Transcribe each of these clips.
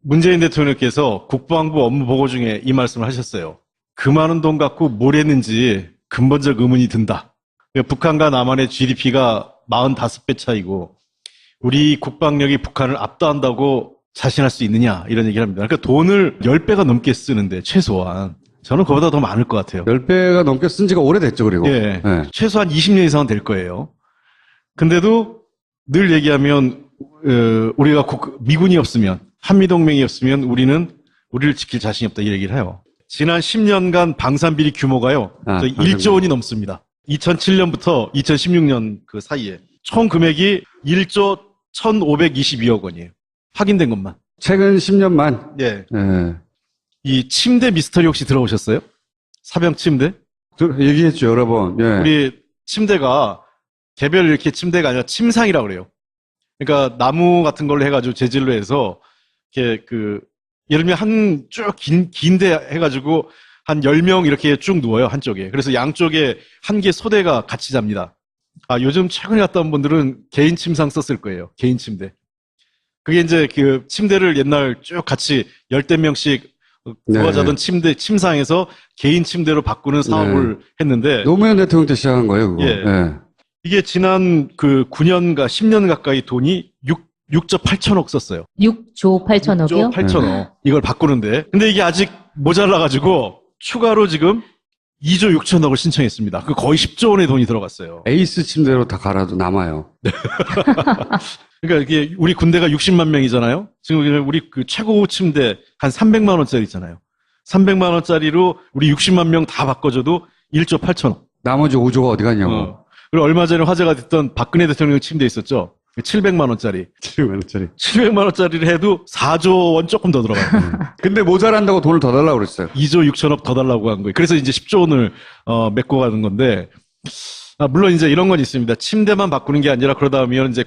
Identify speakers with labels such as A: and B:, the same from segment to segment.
A: 문재인 대통령께서 국방부 업무 보고 중에 이 말씀을 하셨어요. 그 많은 돈 갖고 뭘 했는지 근본적 의문이 든다. 북한과 남한의 GDP가 45배 차이고 우리 국방력이 북한을 압도한다고 자신할 수 있느냐 이런 얘기를 합니다. 그러니까 돈을 10배가 넘게 쓰는데 최소한 저는 그보다 더 많을 것 같아요.
B: 10배가 넘게 쓴 지가 오래됐죠, 그리고.
A: 예,
B: 네.
A: 최소한 20년 이상은 될 거예요. 근데도 늘 얘기하면 우리가 미군이 없으면 한미동맹이 없으면 우리를 지킬 자신이 없다 이 얘기를 해요. 지난 10년간 방산비리 규모가요. 1조 원이 넘습니다. 2007년부터 2016년 그 사이에 총 금액이 1조 1,522억 원이에요. 확인된 것만.
B: 최근 10년만.
A: 예.
B: 네.
A: 이 침대 미스터리 혹시 들어보셨어요? 사병 침대?
B: 얘기했죠, 여러 번. 예.
A: 우리 침대가 개별 이렇게 침대가 아니라 침상이라고 그래요. 그러니까 나무 같은 걸로 해가지고 재질로 해서 이렇게 예를 들면 한 쭉 긴데 해가지고 한 10명 이렇게 쭉 누워요, 한쪽에. 그래서 양쪽에 한 개 소대가 같이 잡니다. 요즘 최근에 갔다 온 분들은 개인 침상 썼을 거예요. 개인 침대. 그게 이제 그 침대를 옛날 쭉 같이 10대명씩 누워 자던 침상에서 개인 침대로 바꾸는 사업을 했는데.
B: 노무현 대통령 때 시작한 거예요, 그거.
A: 예. 예. 이게 지난 9년가 10년 가까이 돈이 6조 8천억 썼어요.
C: 6조 8천억이요?
A: 6조 8천억. 이걸 바꾸는데. 근데 이게 아직 모자라가지고 추가로 지금 2조 6천억을 신청했습니다. 거의 10조 원의 돈이 들어갔어요.
B: 에이스 침대로 다 갈아도 남아요.
A: 그러니까 이게 우리 군대가 60만 명이잖아요. 지금 우리 최고 침대 한 300만 원짜리 있잖아요. 300만 원짜리로 우리 60만 명 다 바꿔줘도 1조 8천억.
B: 나머지 5조가 어디 갔냐고.
A: 그리고 얼마 전에 화제가 됐던 박근혜 대통령 침대 있었죠. 700만 원짜리.
B: 700만 원짜리.
A: 700만 원짜리를 해도 4조 원 조금 더 들어가요.
B: 근데 모자란다고 돈을 더 달라고 그랬어요.
A: 2조 6천억 더 달라고 한 거예요. 그래서 이제 10조 원을 메꿔 가는 건데 물론 이제 이런 건 있습니다. 침대만 바꾸는 게 아니라 그러다 보면 이제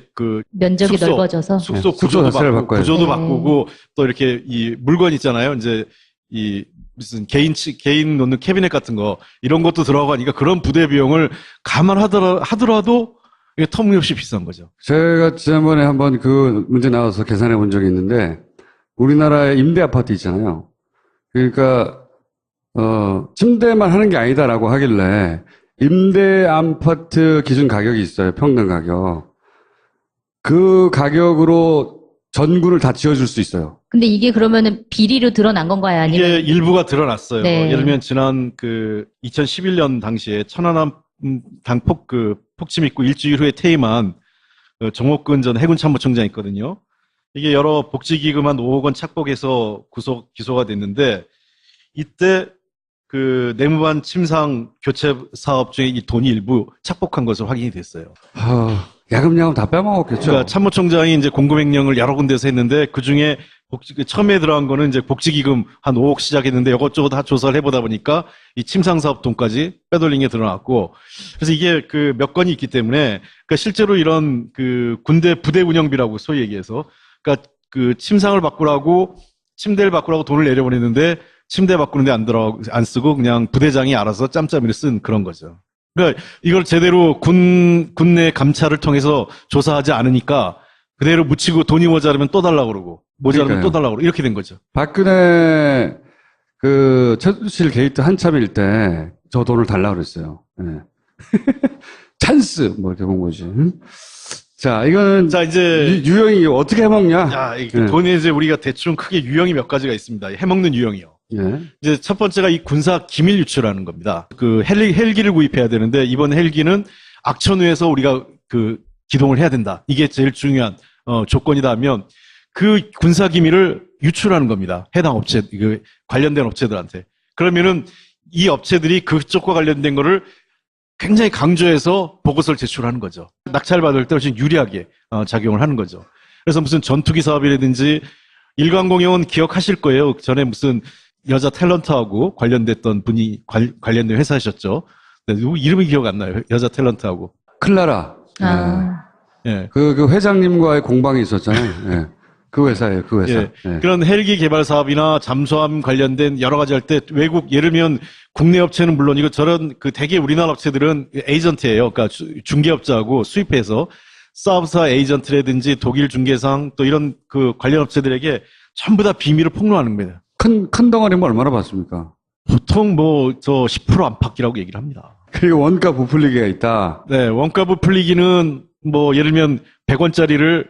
C: 면적이 넓어져서
A: 숙소
B: 숙소
A: 구조도
B: 바꿔요.
A: 바꾸고 또 이렇게 이 물건 있잖아요. 이제 이 무슨 개인 놓는 캐비넷 같은 거 이런 것도 들어가니까 그런 부대 비용을 감안하더라도 이게 터무니없이 비싼 거죠.
B: 제가 지난번에 한번 그 문제 나와서 계산해 본 적이 있는데 우리나라의 임대 아파트 있잖아요. 그러니까 침대만 하는 게 아니다라고 하길래 임대 아파트 기준 가격이 있어요. 평당 가격. 그 가격으로 전구를 다 지어줄 수 있어요.
C: 근데 이게 그러면은 비리로 드러난 건가요? 아니면?
A: 이게 일부가 드러났어요.
C: 네.
A: 예를 들면 지난 2011년 당시에 천안함 폭침 있고 일주일 후에 퇴임한 정옥근 전 해군참모총장 있거든요. 이게 여러 복지기금 한 5억 원 착복해서 기소가 됐는데 이때 내무반 침상 교체 사업 중에 이 돈이 일부 착복한 것으로 확인이 됐어요.
B: 야금야금 다 빼먹었겠죠.
A: 그러니까 참모총장이 이제 공급횡령을 여러 군데서 했는데 그 중에 처음에 들어간 거는 이제 복지기금 한 5억 시작했는데 이것저것 다 조사를 해보다 보니까 이 침상 사업 돈까지 빼돌린 게 드러났고 그래서 이게 몇 건이 있기 때문에 그러니까 실제로 이런 군대 부대 운영비라고 소위 얘기해서 그러니까 침대를 바꾸라고 돈을 내려보냈는데 침대 바꾸는데 안 쓰고 그냥 부대장이 알아서 짬짬이를 쓴 그런 거죠. 그러니까 이걸 제대로 군내 감찰을 통해서 조사하지 않으니까 그대로 묻히고 돈이 모자르면 또 달라고 그러고 모자르면 또 달라고 그러고 이렇게 된 거죠.
B: 박근혜 최순실 게이트 한참일 때 저 돈을 달라고 그랬어요. 네. 찬스 이렇게 본 거지. 자, 이거는
A: 이제
B: 유형이 어떻게 해먹냐?
A: 돈에 이제 우리가 대충 크게 유형이 몇 가지가 있습니다. 해먹는 유형이요.
B: 예.
A: 이제 첫 번째가 이 군사 기밀 유출하는 겁니다. 헬기를 구입해야 되는데 이번 헬기는 악천후에서 우리가 기동을 해야 된다. 이게 제일 중요한 조건이다 하면 그 군사 기밀을 유출하는 겁니다. 해당 관련된 업체들한테. 그러면은 이 업체들이 그쪽과 관련된 거를 굉장히 강조해서 보고서를 제출하는 거죠. 낙찰받을 때 훨씬 유리하게 작용을 하는 거죠. 그래서 무슨 전투기 사업이라든지 일광공영은 기억하실 거예요. 전에 무슨 여자 탤런트하고 관련됐던 분이 관련된 회사셨죠. 누구 이름이 기억 안 나요. 여자 탤런트하고.
B: 클라라. 예. 그 회장님과의 공방이 있었잖아요. 예. 그 회사예요, 그 회사.
A: 예. 예. 그런 헬기 개발 사업이나 잠수함 관련된 여러 가지 할 때 외국, 예를 들면 국내 업체는 물론이고 저런 대개 우리나라 업체들은 에이전트예요. 그러니까 중개업자하고 수입해서 사업사 에이전트라든지 독일 중개상 또 이런 관련 업체들에게 전부 다 비밀을 폭로하는 겁니다.
B: 큰 덩어리면 얼마나 받습니까?
A: 보통 뭐 저 10% 안팎이라고 얘기를 합니다.
B: 그리고 원가 부풀리기가 있다.
A: 네, 원가 부풀리기는 뭐 예를 들면 100원짜리를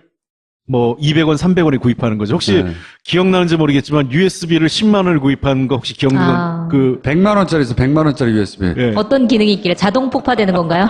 A: 뭐 200원, 300원에 구입하는 거죠. 혹시
B: 네.
A: 기억나는지 모르겠지만 USB를 10만 원을 구입한 거 혹시 기억나는
C: 아.
A: 그
B: 100만 원짜리에서 100만 원짜리 USB.
A: 예.
C: 어떤 기능이 있길래 자동 폭파되는 건가요?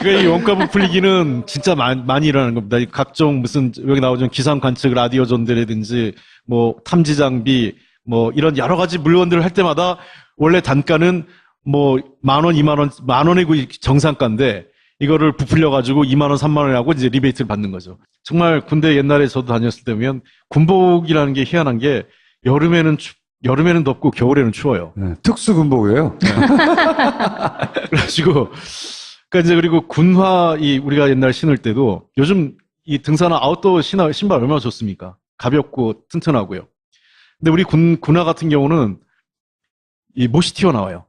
A: 그러니까 이 원가 부풀리기는 진짜 많이 일어나는 겁니다. 이 각종 무슨 여기 나오죠 기상 관측 라디오 전대라든지 뭐 탐지 장비 뭐 이런 여러 가지 물건들을 할 때마다 원래 단가는 뭐 10,000원, 20,000원, 10,000원이 정상가인데 이거를 부풀려 가지고 20,000원, 30,000원 하고 이제 리베이트를 받는 거죠. 정말 군대 옛날에 저도 다녔을 때면 군복이라는 게 희한한 게 여름에는 덥고 겨울에는 추워요.
B: 네, 특수 군복이에요.
A: 그래가지고 그러니까 이제 그리고 군화 우리가 옛날 신을 때도 요즘 이 등산화 아웃도어 신발 얼마나 좋습니까? 가볍고 튼튼하고요. 근데 우리 군화 같은 경우는 이 못이 튀어나와요.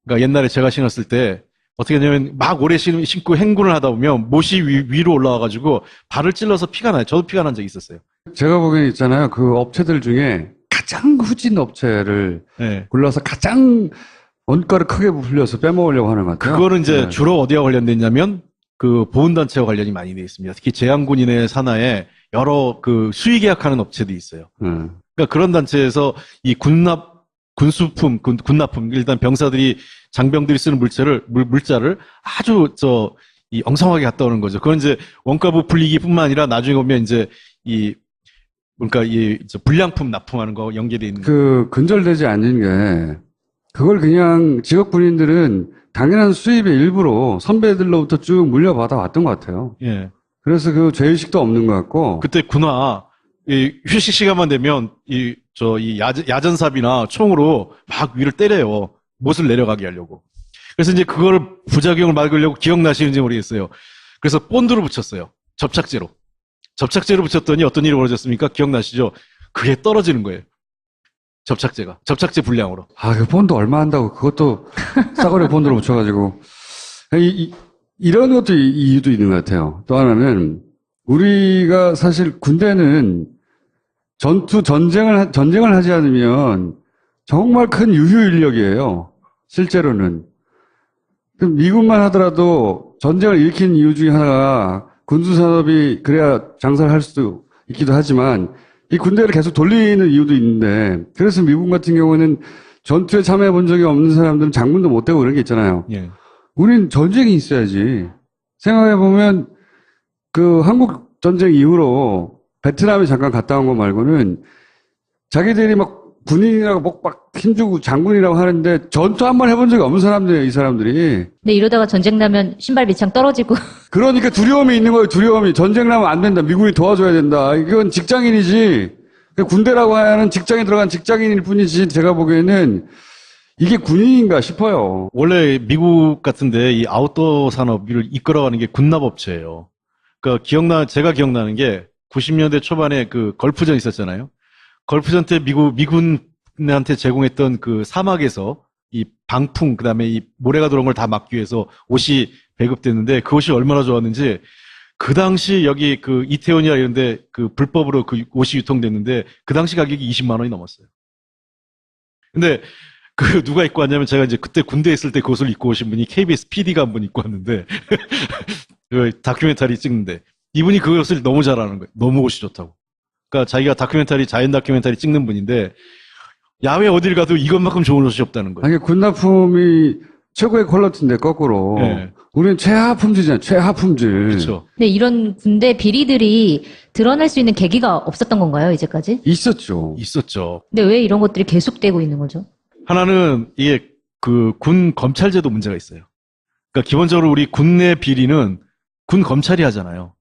A: 그러니까 옛날에 제가 신었을 때 어떻게 하냐면 막 오래 신고 행군을 하다 보면 못이 위로 올라와가지고 발을 찔러서 피가 나요. 저도 피가 난 적이 있었어요.
B: 제가 보기엔 있잖아요. 그 업체들 중에 가장 후진 업체를
A: 네.
B: 골라서 가장 원가를 크게 부풀려서 빼먹으려고 하는 것 같아요.
A: 그거는 이제
B: 네.
A: 주로 어디와 관련됐냐면 그 보훈단체와 관련이 많이 되어 있습니다. 특히 제한군인의 산하에 여러 그 수의 계약하는 업체들이 있어요. 그러니까 그런 단체에서 이 군수품, 군납품, 일단 병사들이, 장병들이 쓰는 물자를 아주 이 엉성하게 갖다 오는 거죠. 그건 이제 원가 부풀리기 뿐만 아니라 나중에 보면 이제 그러니까 불량품 납품하는 거 연계되어 있는.
B: 근절되지 않는 게, 그걸 그냥 직업 군인들은 당연한 수입의 일부로 선배들로부터 쭉 물려받아 왔던 것 같아요.
A: 예.
B: 그래서 그 죄의식도 없는 것 같고.
A: 그때 군화, 휴식 시간만 되면 야전삽이나 총으로 막 위를 때려요. 못을 내려가게 하려고. 그래서 이제 그걸 부작용을 막으려고 기억나시는지 모르겠어요. 그래서 본드로 붙였어요. 접착제로 붙였더니 어떤 일이 벌어졌습니까? 기억나시죠? 그게 떨어지는 거예요. 접착제 불량으로.
B: 그 본드 얼마 한다고 그것도 싸구려 본드로 붙여가지고. 이런 것도 이유도 있는 것 같아요. 또 하나는 우리가 사실 군대는 전쟁을 하지 않으면 정말 큰 유휴 인력이에요. 실제로는. 미군만 하더라도 전쟁을 일으킨 이유 중에 하나가 군수산업이 그래야 장사를 할 수도 있기도 하지만 이 군대를 계속 돌리는 이유도 있는데 그래서 미군 같은 경우는 전투에 참여해 본 적이 없는 사람들은 장군도 못 되고 그런 게 있잖아요.
A: 예.
B: 우린 전쟁이 있어야지. 생각해보면 한국 전쟁 이후로 베트남에 잠깐 갔다 온 거 말고는 자기들이 막 군인이라고 막 힘주고 장군이라고 하는데 전투 한 번 해본 적이 없는 사람들이에요, 이 사람들이.
C: 근데 이러다가 전쟁 나면 신발 밑창 떨어지고.
B: 그러니까 두려움이 있는 거예요, 두려움이. 전쟁 나면 안 된다. 미군이 도와줘야 된다. 이건 직장인이지. 군대라고 하는 직장에 들어간 직장인일 뿐이지 제가 보기에는 이게 군인인가 싶어요.
A: 원래 미국 같은데 이 아웃도어 산업을 이끌어가는 게 군납업체예요. 그러니까 제가 기억나는 게 90년대 초반에 그 걸프전 있었잖아요. 걸프전 때 미군한테 제공했던 그 사막에서 이 방풍, 그 다음에 이 모래가 들어온 걸 다 막기 위해서 옷이 배급됐는데 그 옷이 얼마나 좋았는지 그 당시 여기 그 이태원이나 이런데 그 불법으로 그 옷이 유통됐는데 그 당시 가격이 20만 원이 넘었어요. 근데 누가 입고 왔냐면 제가 이제 그때 군대에 있을 때 그 옷을 입고 오신 분이 KBS PD가 한 분 입고 왔는데 그 다큐멘터리 찍는데 이분이 그 옷을 너무 잘하는 거예요. 너무 옷이 좋다고. 그러니까 자기가 자연 다큐멘터리 찍는 분인데 야외 어딜 가도 이것만큼 좋은 옷이 없다는 거예요.
B: 아니, 군납품이 최고의 퀄리티인데 거꾸로.
A: 네.
B: 우리는 최하품질이잖아요. 최하품질.
A: 그렇죠.
C: 근데 이런 군대 비리들이 드러날 수 있는 계기가 없었던 건가요, 이제까지?
B: 있었죠.
A: 있었죠.
C: 근데 왜 이런 것들이 계속되고 있는 거죠?
A: 하나는 이게 군 검찰제도 문제가 있어요. 그러니까 기본적으로 우리 군내 비리는 군 검찰이 하잖아요.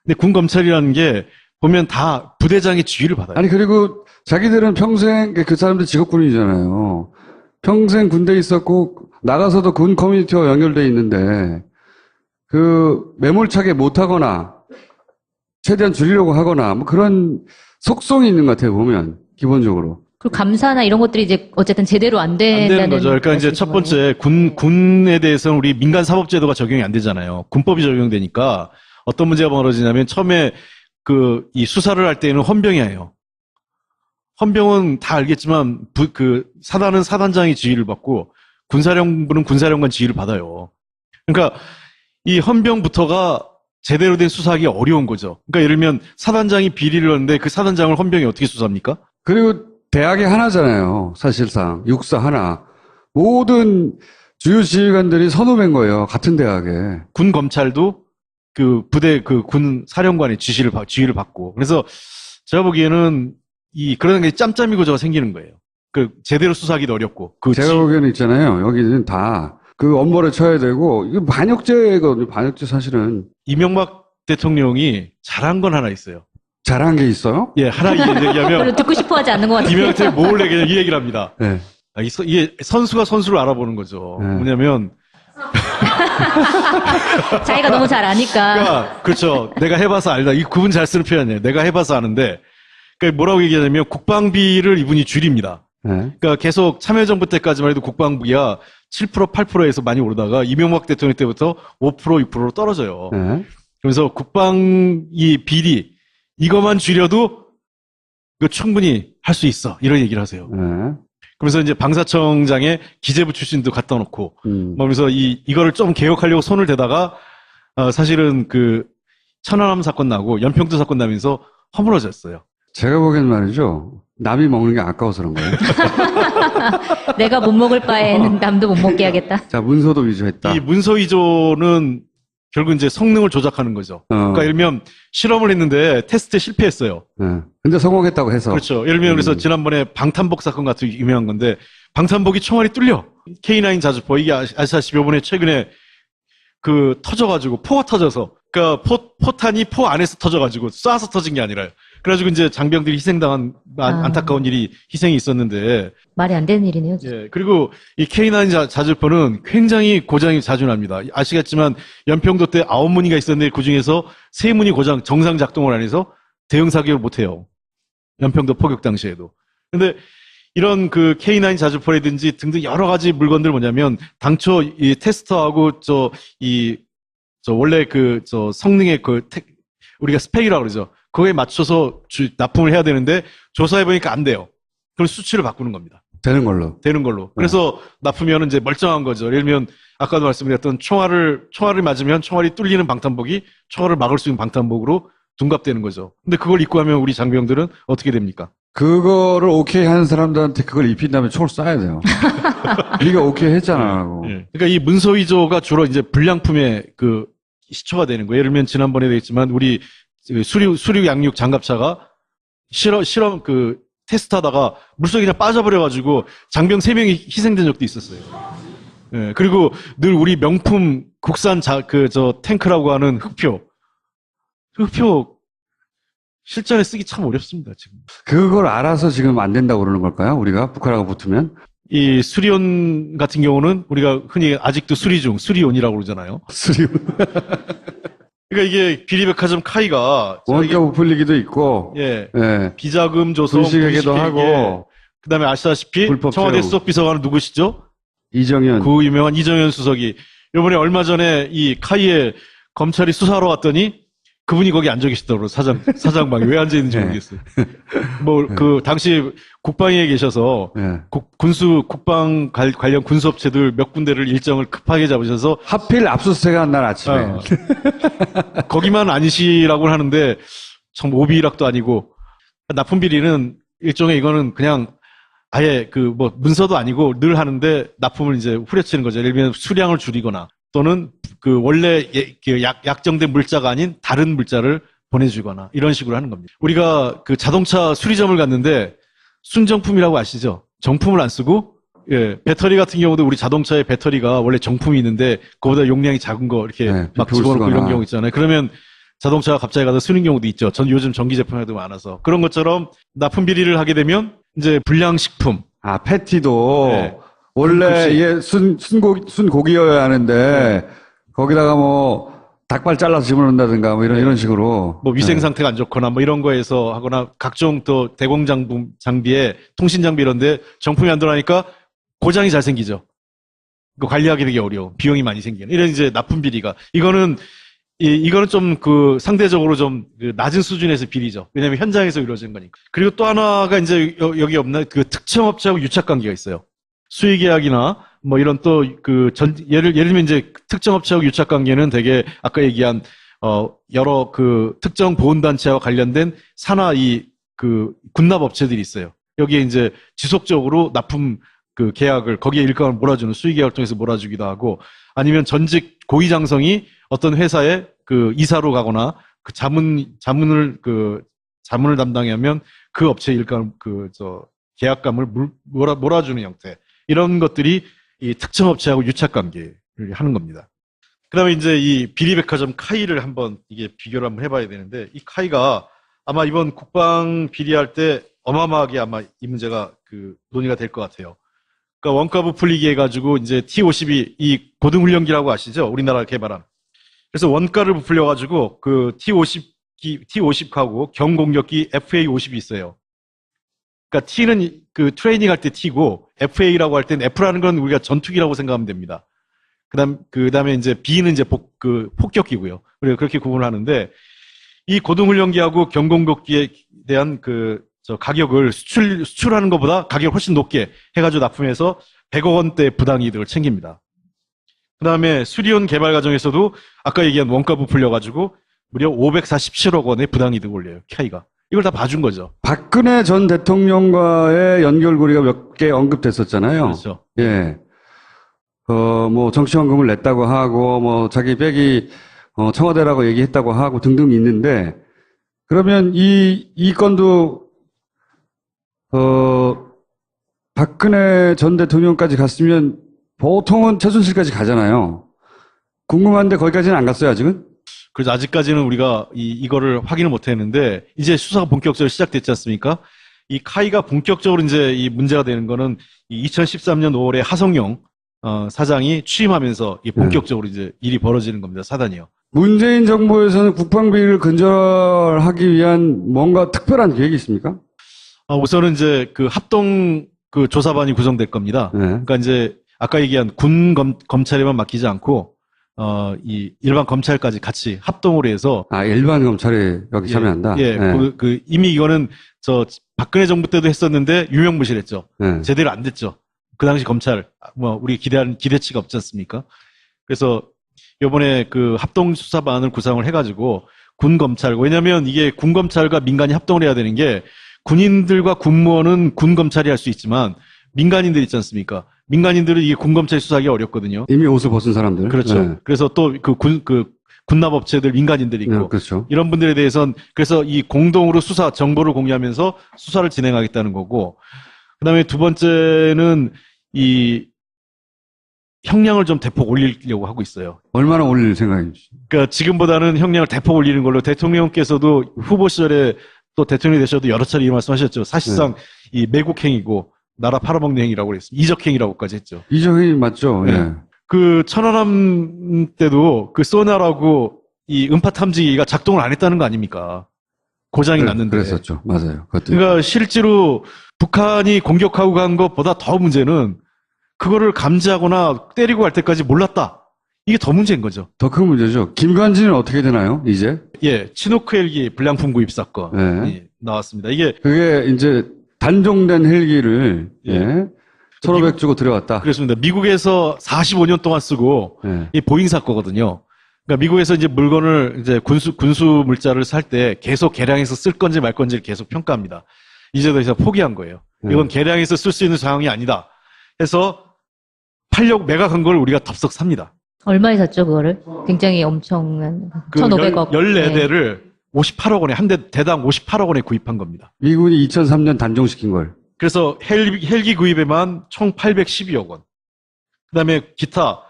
A: 근데 군 검찰이라는 게 보면 다 부대장의 지휘를 받아요.
B: 아니, 그리고 자기들은 평생, 그 사람들 직업군이잖아요. 평생 군대에 있었고, 나가서도 군 커뮤니티와 연결돼 있는데, 매몰차게 못하거나, 최대한 줄이려고 하거나, 뭐 그런 속성이 있는 것 같아요, 보면, 기본적으로.
C: 그리고 감사나 이런 것들이 이제 어쨌든 제대로 안
A: 안
C: 된다는
A: 되는 거죠. 그러니까 이제 첫 번째 군에 대해서는 우리 민간사법제도가 적용이 안 되잖아요. 군법이 적용되니까 어떤 문제가 벌어지냐면 처음에 이 수사를 할 때는 헌병이에요. 헌병은 다 알겠지만 사단은 사단장이 지휘를 받고 군사령부는 군사령관 지휘를 받아요. 그러니까 이 헌병부터가 제대로 된 수사하기 어려운 거죠. 그러니까 예를 들면 사단장이 비리를 하는데 그 사단장을 헌병이 어떻게 수사합니까?
B: 그리고 대학이 하나잖아요. 사실상 육사 하나. 모든 주요 지휘관들이 선후배인 거예요. 같은 대학에.
A: 군 검찰도 그 부대 군 사령관의 지휘를 받고. 그래서 제가 보기에는 그런 게 짬짬이 구조가 생기는 거예요. 제대로 수사하기도 어렵고.
B: 제가 보기에는 있잖아요. 여기는 다 그 엄벌에 쳐야 되고, 이거 반역죄거든요. 반역죄 사실은.
A: 이명박 대통령이 잘한 건 하나 있어요.
B: 잘한 게 있어요?
A: 예, 하나 얘기하면.
C: 별로 듣고 싶어 하지 않는 것 같아요.
A: 이명박 대통령이 몰래 그냥 이 얘기를 합니다.
B: 네.
A: 이게 선수가 선수를 알아보는 거죠.
B: 네.
A: 뭐냐면.
C: 자기가 너무 잘 아니까.
A: 그러니까, 그렇죠. 내가 해봐서 알다. 이 그분 잘 쓰는 표현이에요. 내가 해봐서 아는데. 그러니까 뭐라고 얘기하냐면 국방비를 이분이 줄입니다.
B: 네.
A: 그러니까 계속 참여정부 때까지만 해도 국방비가 7%, 8%에서 많이 오르다가 이명박 대통령 때부터 5%, 6%로 떨어져요.
B: 네.
A: 그래서 국방이 비리 이것만 줄여도 이거 충분히 할 수 있어. 이런 얘기를 하세요.
B: 네.
A: 그래서 이제 방사청장에 기재부 출신도 갖다 놓고 그래서 이거를 좀 개혁하려고 손을 대다가 사실은 천안함 사건 나고 연평도 사건 나면서 허물어졌어요.
B: 제가 보기엔 말이죠. 남이 먹는 게 아까워서 그런 거예요.
C: 내가 못 먹을 바에는 남도 못 먹게 하겠다.
B: 자, 문서도 위조했다.
A: 이 문서 위조는 결국 이제 성능을 조작하는 거죠. 그러니까 예를 들면 실험을 했는데 테스트에 실패했어요.
B: 네. 근데 성공했다고 해서.
A: 그렇죠. 예를 들면 그래서 지난번에 방탄복 사건 같은 유명한 건데 방탄복이 총알이 뚫려. K9 자주포 이게 아시다시피 이번에 최근에 터져가지고 포가 터져서 그러니까 포탄이 포 안에서 터져가지고 쏴서 터진 게 아니라요. 그래가지고 이제 장병들이 희생당한 안타까운 일이 희생이 있었는데
C: 말이 안 되는 일이네요.
A: 예, 그리고 이 K9 자주포는 굉장히 고장이 자주 납니다. 아시겠지만 연평도 때 9문이가 있었는데 그중에서 3문이 고장 정상 작동을 안 해서 대응 사격을 못 해요. 연평도 포격 당시에도. 근데 이런 K9 자주포라든지 등등 여러 가지 물건들 뭐냐면 당초 이 테스터하고 원래 성능의 우리가 스펙이라고 그러죠. 그거에 맞춰서 납품을 해야 되는데 조사해보니까 안 돼요. 그럼 수치를 바꾸는 겁니다.
B: 되는 걸로.
A: 그래서 납품면은 이제 멀쩡한 거죠. 예를 들면 아까도 말씀드렸던 총알을 맞으면 총알이 뚫리는 방탄복이 총알을 막을 수 있는 방탄복으로 둔갑되는 거죠. 근데 그걸 입고 하면 우리 장병들은 어떻게 됩니까?
B: 그거를 오케이 하는 사람들한테 그걸 입힌 다음에 총을 쏴야 돼요. 네가 오케이 했잖아. 하고.
A: 네. 그러니까 이 문서 위조가 주로 이제 불량품의 시초가 되는 거예요. 예를 들면 지난번에도 했지만 우리 수륙 양육 장갑차가 실험 테스트하다가 물속에 그냥 빠져버려가지고 장병 3명이 희생된 적도 있었어요. 예, 그리고 늘 우리 명품 국산 탱크라고 하는 흑표 실전에 쓰기 참 어렵습니다, 지금.
B: 그걸 알아서 지금 안 된다고 그러는 걸까요? 우리가 북한하고 붙으면?
A: 이 수리온 같은 경우는 우리가 흔히 아직도 수리온이라고 그러잖아요.
B: 수리온.
A: 그러니까 이게 비리백화점 카이가
B: 원가 부풀리기도 있고,
A: 예,
B: 예.
A: 비자금 조성,
B: 분식회계도 하고,
A: 그다음에 아시다시피
B: 불법
A: 청와대
B: 채용.
A: 수석비서관은 누구시죠?
B: 이정현.
A: 그 유명한 이정현 수석이 이번에 얼마 전에 이 카이에 검찰이 수사하러 갔더니 그분이 거기 앉아 계시더라고요. 사장방에 왜 앉아 있는지
B: 네.
A: 모르겠어요. 당시 국방위에 계셔서
B: 예.
A: 국방 관련 군수업체들 몇 군데를 일정을 급하게 잡으셔서
B: 하필 압수수색한 날 아침에.
A: 거기만 아니시라고 하는데 참 오비락도 아니고 납품 비리는 일종의 이거는 그냥 아예 문서도 아니고 늘 하는데 납품을 이제 후려치는 거죠. 예를 들면 수량을 줄이거나 또는 원래 약정된 물자가 아닌 다른 물자를 보내주거나 이런 식으로 하는 겁니다. 우리가 자동차 수리점을 갔는데 순정품이라고 아시죠? 정품을 안 쓰고 예, 배터리 같은 경우도 우리 자동차의 배터리가 원래 정품이 있는데 그거보다 용량이 작은 거 이렇게
B: 네,
A: 막
B: 비표를
A: 집어넣고 이런
B: 쓰거나.
A: 경우 있잖아요. 그러면 자동차가 갑자기 가서 쓰는 경우도 있죠. 요즘 전기 제품에도 많아서 그런 것처럼 납품 비리를 하게 되면 이제 불량식품
B: 아, 패티도
A: 네.
B: 원래 이게 순고기여야 하는데 거기다가 닭발 잘라서 집어넣는다든가 이런 식으로.
A: 위생 상태가 안 좋거나 이런 거에서 하거나 각종 또 대공 장비에 통신 장비 이런데 정품이 안 들어가니까 고장이 잘 생기죠. 관리하기 되게 어려워. 비용이 많이 생기는. 이런 이제 납품 비리가 이거는 이거는 좀 그 상대적으로 좀 그 낮은 수준에서 비리죠. 왜냐하면 현장에서 이루어진 거니까. 그리고 또 하나가 이제 여기 없나 그 특정 업체하고 유착 관계가 있어요. 수의 계약이나 뭐 이런 또 그 예를 들면 이제 특정 업체하고 유착 관계는 되게 아까 얘기한 여러 그 특정 보훈단체와 관련된 산하 그 군납 업체들이 있어요. 여기에 이제 지속적으로 납품 그 계약을 거기에 일감을 몰아주는 수의 계약을 통해서 몰아주기도 하고 아니면 전직 고위장성이 어떤 회사에 그 이사로 가거나 그 자문을 담당하면 그 업체의 일감 계약감을 몰아주는 형태 이런 것들이 이 특정 업체하고 유착 관계를 하는 겁니다. 그다음에 이제 이 비리백화점 카이를 한번 이게 비교를 한번 해봐야 되는데 이 카이가 아마 이번 국방 비리할 때 어마어마하게 아마 이 문제가 그 논의가 될 것 같아요. 그러니까 원가 부풀리기 해가지고 이제 T-52 이 고등훈련기라고 아시죠? 우리나라 개발한. 그래서 원가를 부풀려가지고 그 T-50하고 경공격기 FA-50이 있어요. 그러니까 T는 그 트레이닝 할 때 T고 FA라고 할 때는 F라는 건 우리가 전투기라고 생각하면 됩니다. 그다음에 이제 B는 이제 폭격기고요. 그래서 그렇게 구분을 하는데 이 고등훈련기하고 경공격기에 대한 가격을 수출하는 것보다 가격을 훨씬 높게 해가지고 납품해서 100억 원대 부당이득을 챙깁니다. 그 다음에 수리온 개발 과정에서도 아까 얘기한 원가 부풀려가지고 무려 547억 원의 부당이득을 올려요. K가. 이걸 다 봐준 거죠.
B: 박근혜 전 대통령과의 연결고리가 몇 개 언급됐었잖아요.
A: 그렇죠.
B: 예. 뭐 정치헌금을 냈다고 하고 뭐 자기 백이 청와대라고 얘기했다고 하고 등등 있는데 그러면 이 건도 박근혜 전 대통령까지 갔으면 보통은 최순실까지 가잖아요. 궁금한데 거기까지는 안 갔어요, 아직은?
A: 그래서 아직까지는 우리가 이거를 확인을 못 했는데, 이제 수사가 본격적으로 시작됐지 않습니까? 이 카이가 본격적으로 이제 이 문제가 되는 거는 2013년 5월에 하성룡 사장이 취임하면서 본격적으로 이제 일이 벌어지는 겁니다, 사단이요.
B: 문재인 정부에서는 국방비를 근절하기 위한 뭔가 특별한 계획이 있습니까?
A: 우선은 이제 그 합동 그 조사반이 구성될 겁니다.
B: 네.
A: 그러니까 이제 아까 얘기한 군 검찰에만 맡기지 않고 이 일반 검찰까지 같이 합동으로 해서
B: 일반 검찰이 여기 참여한다.
A: 예,
B: 네.
A: 이미 이거는 박근혜 정부 때도 했었는데 유명무실했죠.
B: 네.
A: 제대로 안 됐죠. 그 당시 검찰 우리 기대하는 기대치가 없지 않습니까? 그래서 이번에 그 합동 수사반을 구성을 해가지고 군 검찰 왜냐하면 이게 군 검찰과 민간이 합동을 해야 되는 게 군인들과 군무원은 군 검찰이 할 수 있지만 민간인들 있지 않습니까? 민간인들은 이게 군 검찰 수사하기 어렵거든요.
B: 이미 옷을 벗은 사람들.
A: 그렇죠.
B: 네.
A: 그래서 또 군납업체들 민간인들이 있고
B: 네, 그렇죠.
A: 이런 분들에 대해서는 그래서 이 공동으로 정보를 공유하면서 수사를 진행하겠다는 거고 그다음에 두 번째는 이 형량을 좀 대폭 올리려고 하고 있어요.
B: 얼마나 올릴 생각인지.
A: 그러니까 지금보다는 형량을 대폭 올리는 걸로 대통령께서도 후보 시절에 또 대통령이 되셔도 여러 차례 이 말씀하셨죠. 사실상 이 매국행위고 나라 팔아먹는 행위라고 그랬어요. 이적행위라고까지 했죠.
B: 이적이 맞죠.
A: 네.
B: 예.
A: 그 천안함 때도 그 소나라고 이 음파 탐지기가 작동을 안 했다는 거 아닙니까? 고장이 났는데.
B: 그랬었죠. 맞아요. 그것도.
A: 그러니까 실제로 북한이 공격하고 간 것보다 더 문제는 그거를 감지하거나 때리고 갈 때까지 몰랐다. 이게 더 문제인 거죠.
B: 더 큰 문제죠. 김관진은 어떻게 되나요, 이제?
A: 예, 치노크 헬기 불량품 구입 사건
B: 네.
A: 나왔습니다. 이게
B: 그게 이제 단종된 헬기를,
A: 예.
B: 1,500 주고 들여왔다.
A: 그렇습니다. 미국에서 45년 동안 쓰고
B: 예.
A: 이 보잉사 거거든요. 그러니까 미국에서 이제 물건을 이제 군수 물자를 살 때 계속 개량해서 쓸 건지 말 건지를 계속 평가합니다. 이제 더 이상 포기한 거예요. 이건 개량해서 쓸 수 있는 상황이 아니다. 해서 팔려고 매각한 걸 우리가 덥석 삽니다.
C: 얼마에 샀죠, 그거를? 굉장히 엄청난, 1,500억.
A: 14대를 58억 원에, 한 대당 58억 원에 구입한 겁니다.
B: 미군이 2003년 단종시킨 걸.
A: 그래서 헬기 구입에만 총 812억 원. 그 다음에 기타,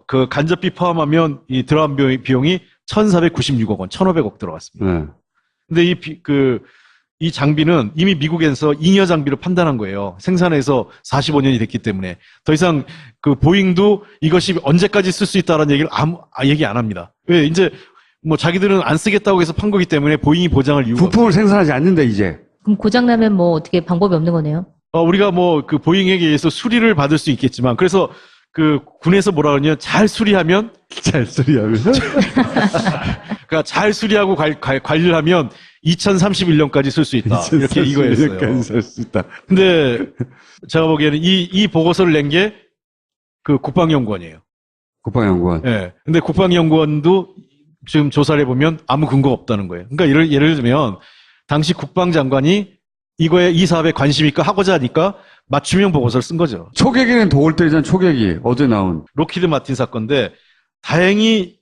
A: 그 간접비 포함하면 이 들어간 비용이 1,496억 원, 1,500억 들어갔습니다.
B: 네.
A: 근데 이 장비는 이미 미국에서 잉여 장비로 판단한 거예요. 생산해서 45년이 됐기 때문에. 더 이상 그 보잉도 이것이 언제까지 쓸 수 있다는 얘기를 얘기 안 합니다. 왜? 이제 뭐 자기들은 안 쓰겠다고 해서 판 거기 때문에 보잉이 보장할 이유가
B: 부품을 생산하지 않는데, 이제.
C: 그럼 고장나면 뭐 어떻게 방법이 없는 거네요?
A: 우리가 뭐 그 보잉에게 의해서 수리를 받을 수 있겠지만 그래서 그 군에서 뭐라 그러냐, 잘 수리하면,
B: 잘 소리하면.
A: 그러니까 잘 수리하고 관리를 하면 2031년까지 쓸 수 있다. 이렇게 이거였어요.
B: 까지 살 수 있다.
A: 근데 제가 보기에는 이 보고서를 낸 게 그 국방연구원이에요.
B: 국방연구원.
A: 예. 근데 국방연구원도 지금 조사를 해보면 아무 근거가 없다는 거예요. 그러니까 예를 들면 당시 국방장관이 이 사업에 관심 있고 하고자 하니까 맞춤형 보고서를 쓴 거죠.
B: 초계기는 도올 때잖아, 초계기. 어제 나온.
A: 로키드 마틴 사건인데 다행히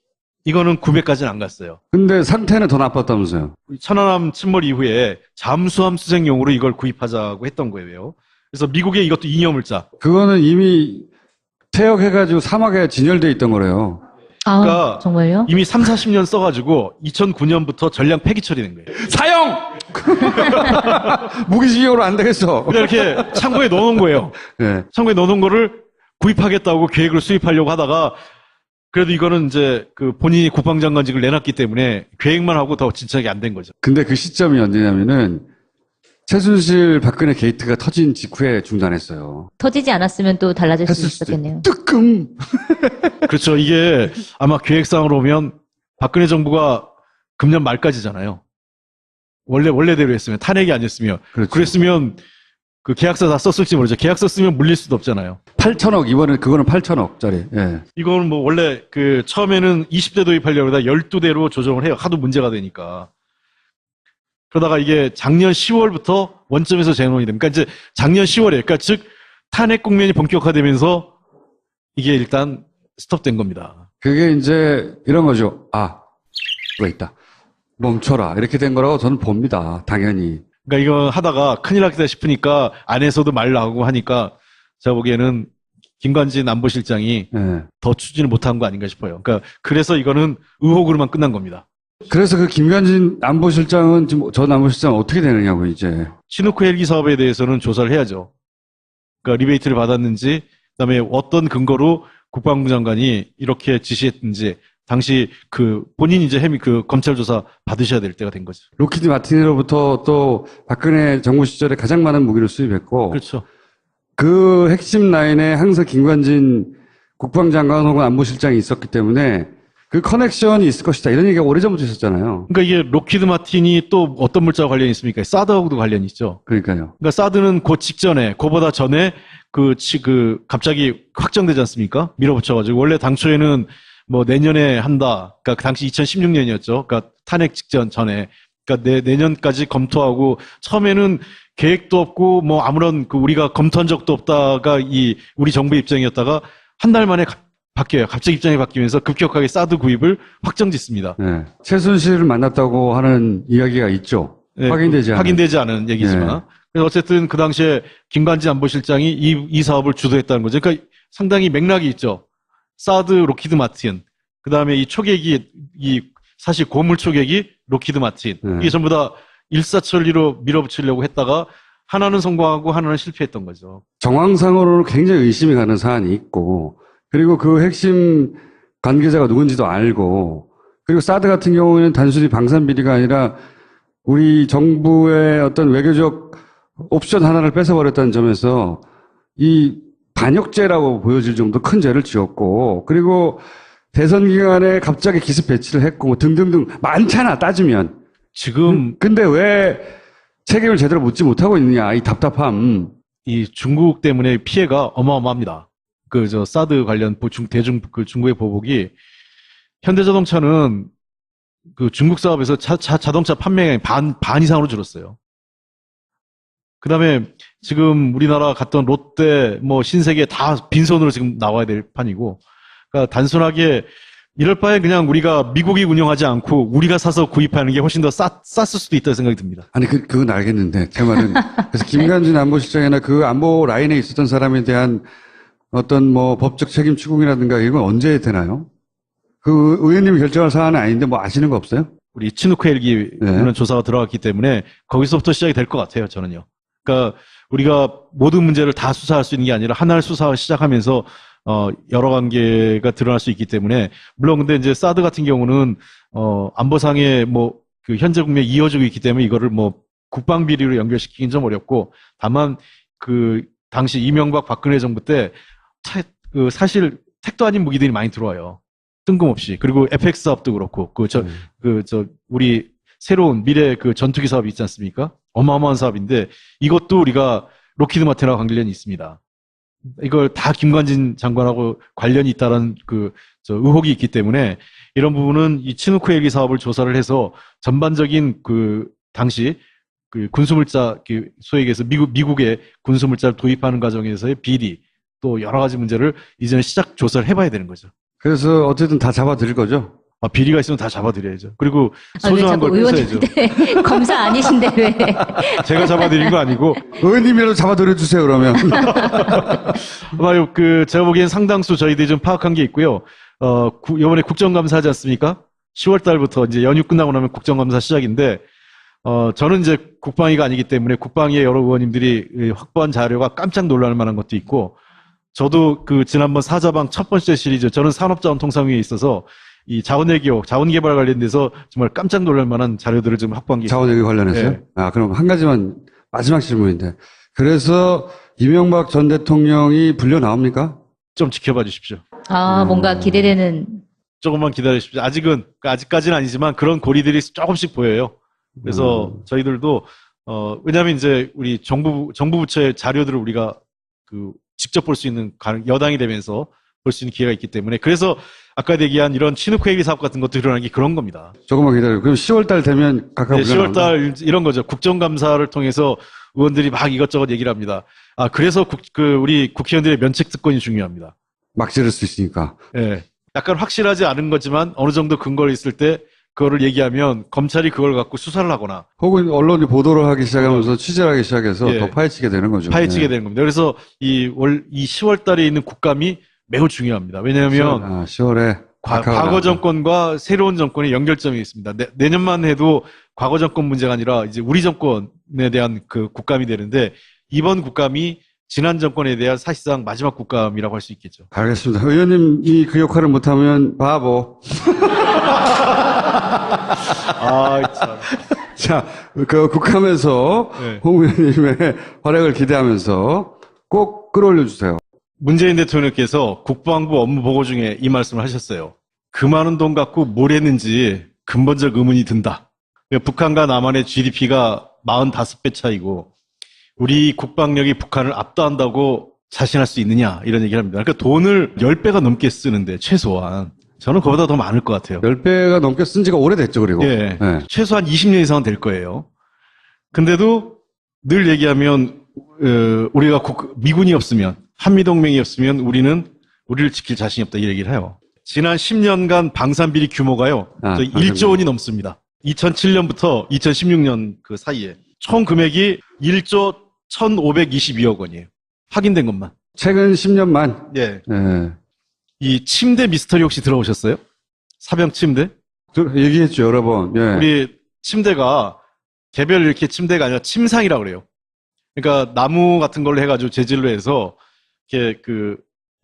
A: 이거는 구매까지는 안 갔어요.
B: 근데 상태는 더 나빴다면서요.
A: 천안함 침몰 이후에 잠수함 수색용으로 이걸 구입하자고 했던 거예요. 그래서 미국에 이것도 이념을자.
B: 그거는 이미 퇴역해가지고 사막에 진열돼 있던 거래요.
C: 아,
A: 그러니까
C: 정말요?
A: 이미 3, 40년 써가지고 2009년부터 전량 폐기 처리된 거예요.
B: 사형! 무기징역으로 안 되겠어.
A: 그냥 이렇게 창고에 넣어놓은 거예요.
B: 네.
A: 창고에 넣어놓은 거를 구입하겠다고 계획을 수립하려고 하다가 그래도 이거는 이제 그 본인이 국방장관직을 내놨기 때문에 계획만 하고 더 진척이 안 된 거죠.
B: 근데 그 시점이 언제냐면은 최순실 박근혜 게이트가 터진 직후에 중단했어요.
C: 터지지 않았으면 또 달라질 수
B: 했을 수도
C: 있었겠네요.
B: 뜨끔.
A: 그렇죠. 이게 아마 계획상으로 보면 박근혜 정부가 금년 말까지잖아요. 원래대로 했으면 탄핵이 아니었으면
B: 그렇죠.
A: 그랬으면 그 계약서 다 썼을지 모르죠. 계약서 쓰면 물릴 수도 없잖아요.
B: 8천억, 이번에 그거는 8천억짜리. 예.
A: 이거는 뭐 원래 그 처음에는 20대 도입하려고 하다 12대로 조정을 해요. 하도 문제가 되니까. 그러다가 이게 작년 10월부터 원점에서 재논이 됩니다. 그러니까 이제 작년 10월에, 그러니까 즉 탄핵 국면이 본격화되면서 이게 일단 스톱된 겁니다.
B: 그게 이제 이런 거죠. 아, 가 있다. 멈춰라. 이렇게 된 거라고 저는 봅니다. 당연히.
A: 그러니까 이거 하다가 큰일 나겠다 싶으니까 안에서도 말 나오고 하니까 제가 보기에는 김관진 안보실장이
B: 예.
A: 더 추진을 못한 거 아닌가 싶어요. 그러니까 그래서 이거는 의혹으로만 끝난 겁니다.
B: 그래서 그 김관진 안보실장은 지금 전 안보실장 어떻게 되느냐고 이제.
A: 시누크 헬기 사업에 대해서는 조사를 해야죠. 그러니까 리베이트를 받았는지, 그다음에 어떤 근거로 국방부 장관이 이렇게 지시했는지, 당시 그 본인 이제 그 검찰 조사 받으셔야 될 때가 된 거죠.
B: 로키드 마틴으로부터 또 박근혜 정부 시절에 가장 많은 무기를 수입했고,
A: 그렇죠.
B: 그 핵심 라인에 항상 김관진 국방장관 혹은 안보실장이 있었기 때문에 그 커넥션이 있을 것이다. 이런 얘기가 오래전부터 있었잖아요.
A: 그러니까 이게 로키드 마틴이 또 어떤 물자와 관련이 있습니까? 사드하고도 관련이 있죠.
B: 그러니까요.
A: 그러니까 사드는 그 직전에, 그보다 전에 갑자기 확정되지 않습니까? 밀어붙여가지고. 원래 당초에는 뭐 내년에 한다. 그러니까 그 당시 2016년이었죠. 그러니까 탄핵 직전 전에. 그러니까 내년까지 검토하고 처음에는 계획도 없고 뭐 아무런 우리가 검토한 적도 없다가 우리 정부의 입장이었다가 한 달 만에 바뀌어요. 갑자기 입장이 바뀌면서 급격하게 사드 구입을 확정짓습니다.
B: 네. 최순실을 만났다고 하는 이야기가 있죠.
A: 네,
B: 확인되지
A: 않은 얘기지만.
B: 네.
A: 그래서 어쨌든 그 당시에 김관진 안보실장이 이 사업을 주도했다는 거죠. 그러니까 상당히 맥락이 있죠. 사드, 로키드 마틴. 그 다음에 이 초계기, 사실 고물 초계기, 로키드 마틴.
B: 네.
A: 이게 전부 다 일사천리로 밀어붙이려고 했다가 하나는 성공하고 하나는 실패했던 거죠.
B: 정황상으로는 굉장히 의심이 가는 사안이 있고, 그리고 그 핵심 관계자가 누군지도 알고, 그리고 사드 같은 경우에는 단순히 방산비리가 아니라 우리 정부의 어떤 외교적 옵션 하나를 뺏어버렸다는 점에서 이 반역죄라고 보여질 정도 큰 죄를 지었고, 그리고 대선 기간에 갑자기 기습 배치를 했고, 뭐 등등등 많잖아, 따지면.
A: 지금
B: 근데 왜 책임을 제대로 묻지 못하고 있느냐, 이 답답함.
A: 이 중국 때문에 피해가 어마어마합니다. 사드 관련 중국의 보복이 현대자동차는 중국 사업에서 자동차 판매량이 반 이상으로 줄었어요. 그 다음에 지금 우리나라 갔던 롯데, 신세계 다 빈손으로 지금 나와야 될 판이고, 그러니까 단순하게 이럴 바에 그냥 우리가 미국이 운영하지 않고 우리가 사서 구입하는 게 훨씬 더 쌌을 수도 있다는 생각이 듭니다.
B: 아니, 그건 알겠는데, 제 말은. 그래서 김관진 안보실장이나 그 안보 라인에 있었던 사람에 대한 어떤 법적 책임 추궁이라든가 이건 언제 되나요? 그 의원님이 결정할 사안은 아닌데 아시는 거 없어요?
A: 우리 치누크 헬기
B: 네.
A: 조사가 들어갔기 때문에 거기서부터 시작이 될 것 같아요, 저는요. 그러니까 우리가 모든 문제를 다 수사할 수 있는 게 아니라 하나를 수사를 시작하면서 여러 관계가 드러날 수 있기 때문에, 물론 근데 이제 사드 같은 경우는 안보상의 현재 국면에 이어지고 있기 때문에 이거를 국방 비리로 연결시키긴 좀 어렵고, 다만 당시 이명박 박근혜 정부 때 그 사실 택도 아닌 무기들이 많이 들어와요. 뜬금없이. 그리고 FX 사업도 그렇고, 우리 새로운 미래 그 전투기 사업이 있지 않습니까? 어마어마한 사업인데, 이것도 우리가 로키드 마틴하고 관련이 있습니다. 이걸 다 김관진 장관하고 관련이 있다는 의혹이 있기 때문에, 이런 부분은 이 치누크 헬기 사업을 조사를 해서 전반적인 당시 군수물자, 소위 얘기해서 미국의 군수물자를 도입하는 과정에서의 비리, 또 여러 가지 문제를 이제는 시작 조사를 해봐야 되는 거죠.
B: 그래서 어쨌든 다 잡아드릴 거죠?
A: 비리가 있으면 다 잡아드려야죠. 그리고
C: 왜
A: 소중한
C: 자꾸
A: 걸 뺏어야죠.
C: 의원님인데 검사 아니신데 왜?
A: 제가 잡아드린 거 아니고,
B: 의원님이라도 잡아드려주세요, 그러면.
A: 아마 제가 보기엔 상당수 저희들이 좀 파악한 게 있고요. 이번에 국정감사 하지 않습니까? 10월 달부터 이제 연휴 끝나고 나면 국정감사 시작인데, 저는 이제 국방위가 아니기 때문에 국방위의 여러 의원님들이 확보한 자료가 깜짝 놀랄 만한 것도 있고, 저도 지난번 사자방 첫 번째 시리즈, 저는 산업자원통상위에 있어서 이 자원외교, 자원개발 관련돼서 정말 깜짝 놀랄 만한 자료들을 좀 확보한 게 있습니다.
B: 자원외교 관련해서요?
A: 네.
B: 그럼 한 가지만 마지막 질문인데. 그래서 이명박 전 대통령이 불려 나옵니까?
A: 좀 지켜봐 주십시오.
C: 뭔가 기대되는.
A: 조금만 기다려 주십시오. 아직까지는 아니지만 그런 고리들이 조금씩 보여요. 그래서 저희들도, 왜냐면 이제 우리 정부 부처의 자료들을 우리가 직접 볼 수 있는, 여당이 되면서 볼 수 있는 기회가 있기 때문에, 그래서 아까 얘기한 이런 치누크 헬기 사업 같은 것도 일어나는 게 그런 겁니다.
B: 조금만 기다려요. 그럼 10월 달 되면 각각
A: 네, 10월 달 이런 거죠. 국정감사를 통해서 의원들이 막 이것저것 얘기를 합니다. 그래서 우리 국회의원들의 면책 특권이 중요합니다.
B: 막 지를 수 있으니까.
A: 예. 약간 확실하지 않은 거지만 어느 정도 근거가 있을 때 그거를 얘기하면 검찰이 그걸 갖고 수사를 하거나
B: 혹은 언론이 보도를 하기 시작하면서 취재를 하기 시작해서
A: 예.
B: 더 파헤치게 되는 거죠.
A: 파헤치게 되는 겁니다. 그래서 이 10월 달에 있는 국감이 매우 중요합니다. 왜냐하면
B: 10월에
A: 과거 정권과 새로운 정권의 연결점이 있습니다. 내년만 해도 과거 정권 문제가 아니라 이제 우리 정권에 대한 국감이 되는데, 이번 국감이 지난 정권에 대한 사실상 마지막 국감이라고 할 수 있겠죠.
B: 알겠습니다. 의원님이 그 역할을 못하면 바보.
A: 참.
B: 자, 국감에서
A: 네.
B: 홍 의원님의 활약을 기대하면서 꼭 끌어올려 주세요.
A: 문재인 대통령께서 국방부 업무 보고 중에 이 말씀을 하셨어요. 그 많은 돈 갖고 뭘 했는지 근본적 의문이 든다. 북한과 남한의 GDP가 45배 차이고 우리 국방력이 북한을 압도한다고 자신할 수 있느냐, 이런 얘기를 합니다. 그러니까 돈을 10배가 넘게 쓰는데 최소한 저는 그보다 더 많을 것 같아요.
B: 10배가 넘게 쓴 지가 오래됐죠, 그리고.
A: 예.
B: 네.
A: 최소한 20년 이상은 될 거예요. 근데도 늘 얘기하면 우리가 미군이 없으면, 한미동맹이 없으면 우리를 지킬 자신이 없다, 이 얘기를 해요. 지난 10년간 방산비리 규모가요, 1조 원이 넘습니다. 2007년부터 2016년 그 사이에 총 금액이 1조 1,522억 원이에요. 확인된 것만.
B: 최근 10년만.
A: 예.
B: 예.
A: 이 침대 미스터리 혹시 들어보셨어요? 사병 침대?
B: 얘기했죠, 여러 번. 예.
A: 우리 침대가 개별 이렇게 침대가 아니라 침상이라고 그래요. 그러니까 나무 같은 걸로 해가지고 재질로 해서 이렇게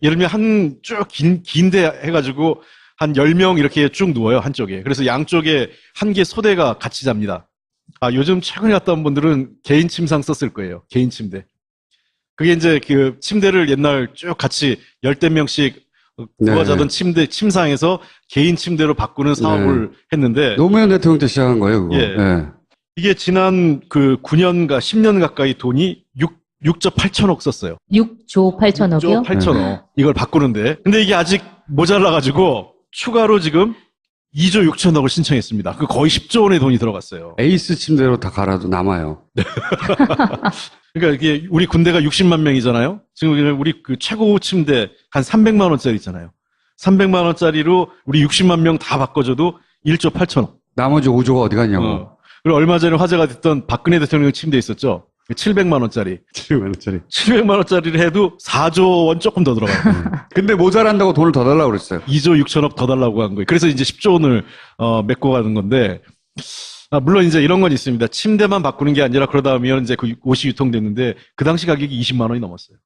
A: 예를 들면 긴데 해가지고 한 10명 이렇게 쭉 누워요, 한쪽에. 그래서 양쪽에 한 개 소대가 같이 잡니다. 요즘 최근에 갔다 온 분들은 개인 침상 썼을 거예요. 개인 침대. 그게 이제 침대를 옛날 쭉 같이 10대명씩 누가 자던 침상에서 개인 침대로 바꾸는 사업을 했는데.
B: 노무현 대통령 때 시작한 거예요, 그거.
A: 예.
B: 예.
A: 이게 지난 9년가 10년 가까이 돈이 6조 8천억 썼어요.
C: 6조 8천억이요?
A: 6조 8천억. 이걸 바꾸는데. 근데 이게 아직 모자라가지고 추가로 지금 2조 6천억을 신청했습니다. 거의 10조 원의 돈이 들어갔어요.
B: 에이스 침대로 다 갈아도 남아요.
A: 그러니까 이게 우리 군대가 60만 명이잖아요. 지금 우리 최고 침대 한 300만 원짜리 있잖아요. 300만 원짜리로 우리 60만 명 다 바꿔줘도 1조 8천억.
B: 나머지 5조가 어디 갔냐고.
A: 그리고 얼마 전에 화제가 됐던 박근혜 대통령 침대 있었죠. 700만 원짜리.
B: 700만 원짜리.
A: 700만 원짜리를 해도 4조 원 조금 더 들어가요.
B: 근데 모자란다고 돈을 더 달라고 그랬어요.
A: 2조 6천억 더 달라고 한 거예요. 그래서 이제 10조 원을 메꿔 가는 건데, 물론 이제 이런 건 있습니다. 침대만 바꾸는 게 아니라 그러다 보면 이제 옷이 유통됐는데 그 당시 가격이 20만 원이 넘었어요.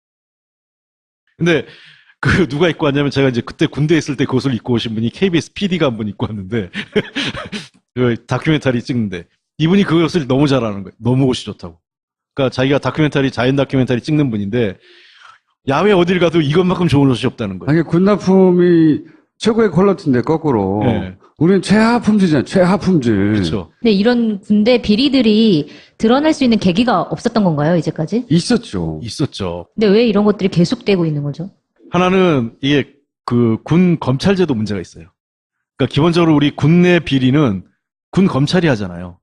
A: 근데 누가 입고 왔냐면, 제가 이제 그때 군대에 있을 때 그 옷을 입고 오신 분이 KBS PD가 한 분 입고 왔는데 다큐멘터리 찍는데 이분이 그 옷을 너무 잘하는 거예요. 너무 옷이 좋다고. 그러니까 자기가 자연 다큐멘터리 찍는 분인데, 야외 어딜 가도 이것만큼 좋은 옷이 없다는 거예요.
B: 아니, 군납품이 최고의 퀄리티인데, 거꾸로.
A: 네.
B: 우리는 최하품질이잖아요, 최하품질.
A: 그렇죠.
C: 근데 이런 군대 비리들이 드러날 수 있는 계기가 없었던 건가요, 이제까지?
B: 있었죠.
A: 있었죠.
C: 근데 왜 이런 것들이 계속되고 있는 거죠?
A: 하나는 이게 그 군 검찰제도 문제가 있어요. 그러니까 기본적으로 우리 군내 비리는 군 검찰이 하잖아요.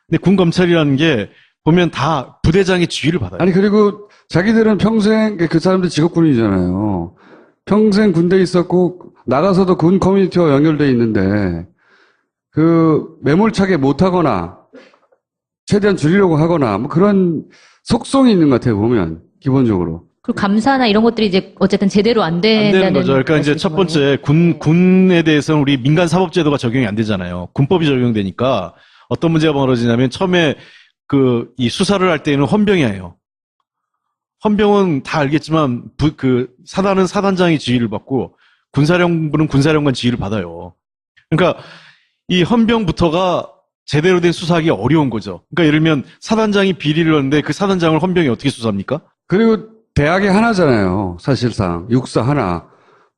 A: 근데 군 검찰이라는 게 보면 다 부대장의 지휘를 받아요.
B: 아니, 그리고 자기들은 평생, 그 사람들 직업군이잖아요. 평생 군대에 있었고, 나가서도 군 커뮤니티와 연결돼 있는데, 그, 매몰차게 못하거나, 최대한 줄이려고 하거나, 뭐 그런 속성이 있는 것 같아요, 보면. 기본적으로.
C: 그리고 감사나 이런 것들이 이제 어쨌든 제대로 안
A: 안 되는
C: 된다는
A: 거죠. 그러니까 이제 첫 번째 군에 대해서는 우리 민간 사법제도가 적용이 안 되잖아요. 군법이 적용되니까 어떤 문제가 벌어지냐면 처음에 그 이 수사를 할 때는 헌병이에요. 헌병은 다 알겠지만 사단은 사단장의 지휘를 받고 군사령부는 군사령관 지휘를 받아요. 그러니까 이 헌병부터가 제대로 된 수사하기 어려운 거죠. 그러니까 예를 들면 사단장이 비리를 하는데 그 사단장을 헌병이 어떻게 수사합니까?
B: 그리고 대학이 하나잖아요. 사실상. 육사 하나.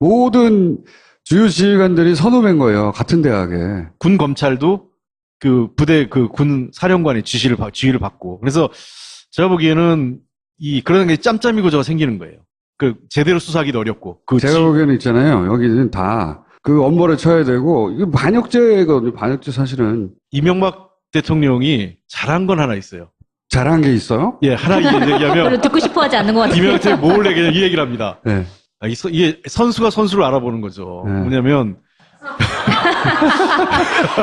B: 모든 주요 지휘관들이 선후배인 거예요. 같은 대학에.
A: 군 검찰도 그 부대 그 군 사령관의 지휘를 받고. 그래서 제가 보기에는 그런 게 짬짬이 구조가 생기는 거예요. 그 제대로 수사하기도 어렵고.
B: 제가 보기에는 있잖아요. 여기는 다 그 엄벌에 쳐야 되고, 이거 반역죄거든요. 반역죄 사실은.
A: 이명박 대통령이 잘한 건 하나 있어요.
B: 잘한 게 있어요?
A: 예, 하나
C: 별로
A: 얘기하면
C: 듣고 싶어 하지 않는 것 같아요.
A: 이명박 몰래 그냥 이 얘기를 합니다.
B: 네.
A: 이게 선수가 선수를 알아보는 거죠.
B: 네.
A: 뭐냐면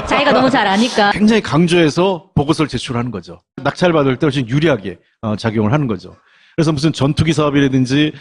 C: 자기가 너무 잘 아니까.
A: 굉장히 강조해서 보고서를 제출하는 거죠. 낙찰받을 때 훨씬 유리하게 작용을 하는 거죠. 그래서 무슨 전투기 사업이라든지